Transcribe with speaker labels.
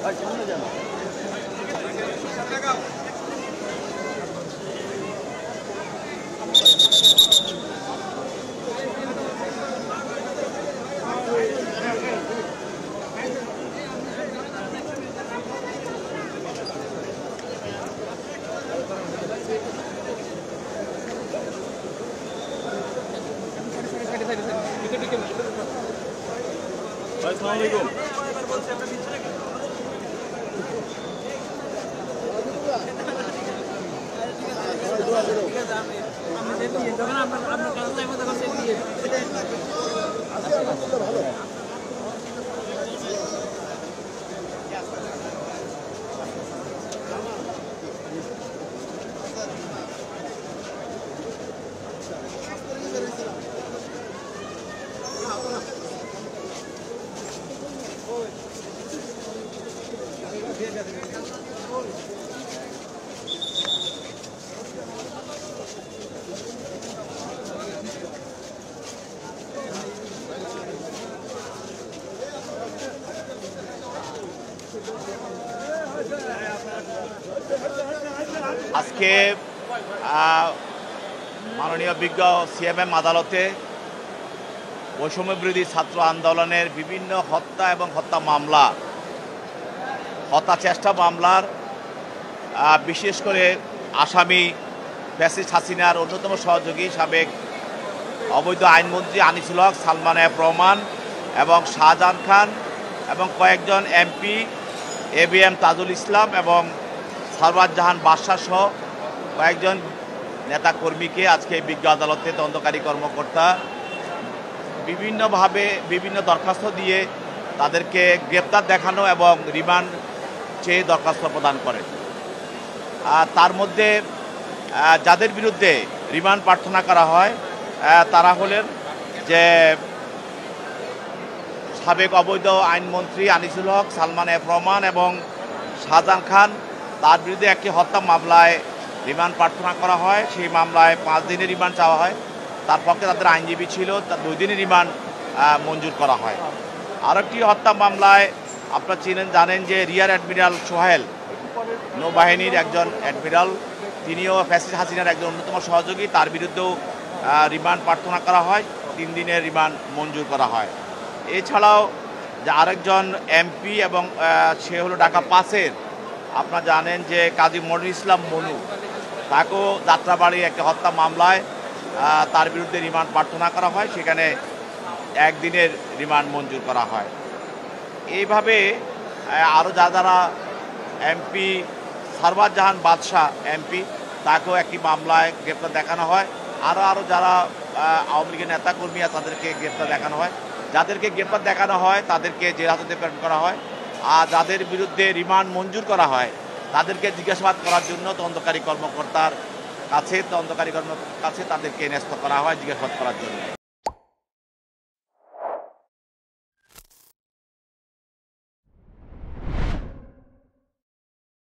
Speaker 1: আসসালামু আজকে মাননীয় বিজ্ঞ সিএমএম আদালতে বৈষম্য বিরোধী ছাত্র আন্দোলনের বিভিন্ন হত্যা এবং হত্যা মামলা, হত্যা চেষ্টা মামলার বিশেষ করে আসামি ফ্যাসিস্ট হাসিনার অন্যতম সহযোগী সাবেক অবৈধ আইনমন্ত্রী আনিসুল হক, সালমান এফ রহমান এবং শাহজাহান খান এবং কয়েকজন এমপি এবিএম তাজুল ইসলাম এবং সরওয়ার জাহান বাদশাহ সহ কয়েকজন নেতাকর্মীকে আজকে বিজ্ঞ আদালতে তদন্তকারী কর্মকর্তা বিভিন্নভাবে বিভিন্ন দরখাস্ত দিয়ে তাদেরকে গ্রেপ্তার দেখানো এবং রিমান্ড চেয়ে দরখাস্ত প্রদান করে। তার মধ্যে যাদের বিরুদ্ধে রিমান্ড প্রার্থনা করা হয় তারা হলেন যে সাবেক অবৈধ আইনমন্ত্রী আনিসুল হক, সালমান এফ রহমান এবং শাহজাহান খান। তার বিরুদ্ধে একটি হত্যা মামলায় রিমান্ড প্রার্থনা করা হয়। সেই মামলায় 5 দিনের রিমান্ড চাওয়া হয়। তার পক্ষে তাদের আইনজীবী ছিল, তার 2 দিনের রিমান্ড মঞ্জুর করা হয়। আরেকটি হত্যা মামলায় আপনারা জানেন যে রিয়ার অ্যাডমিরাল সোহেল, নৌবাহিনীর একজন অ্যাডমিরাল, তিনিও ফ্যাসিস্ট হাসিনার একজন অন্যতম সহযোগী, তার বিরুদ্ধেও রিমান্ড প্রার্থনা করা হয়। 3 দিনের রিমান্ড মঞ্জুর করা হয়। এছাড়াও যে আরেকজন এমপি এবং সে হলো ঢাকা 5-এর, আপনারা জানেন যে কাজী মনির ইসলাম মনু, তাকেও যাত্রাবাড়ি একটা হত্যা মামলায় তার বিরুদ্ধে রিমান্ড প্রার্থনা করা হয়। সেখানে 1 দিনের রিমান্ড মঞ্জুর করা হয়। এইভাবে আরও যারা এমপি সরওয়ার জাহান বাদশাহ এমপি, তাকেও একটি মামলায় গ্রেপ্তার দেখানো হয়। আরও যারা আওয়ামী লীগের নেতাকর্মী তাদেরকে গ্রেপ্তার দেখানো হয়। যাদেরকে গ্রেপ্তার দেখানো হয় তাদেরকে জেল হাজতে প্রেরণ করা হয়। আর যাদের বিরুদ্ধে রিমান্ড মঞ্জুর করা হয় তাদেরকে জিজ্ঞাসাবাদ করার জন্য তদন্তকারী কর্মকর্তার কাছে তাদেরকে ন্যস্ত করা হয় জিজ্ঞাসাবাদ করার জন্য।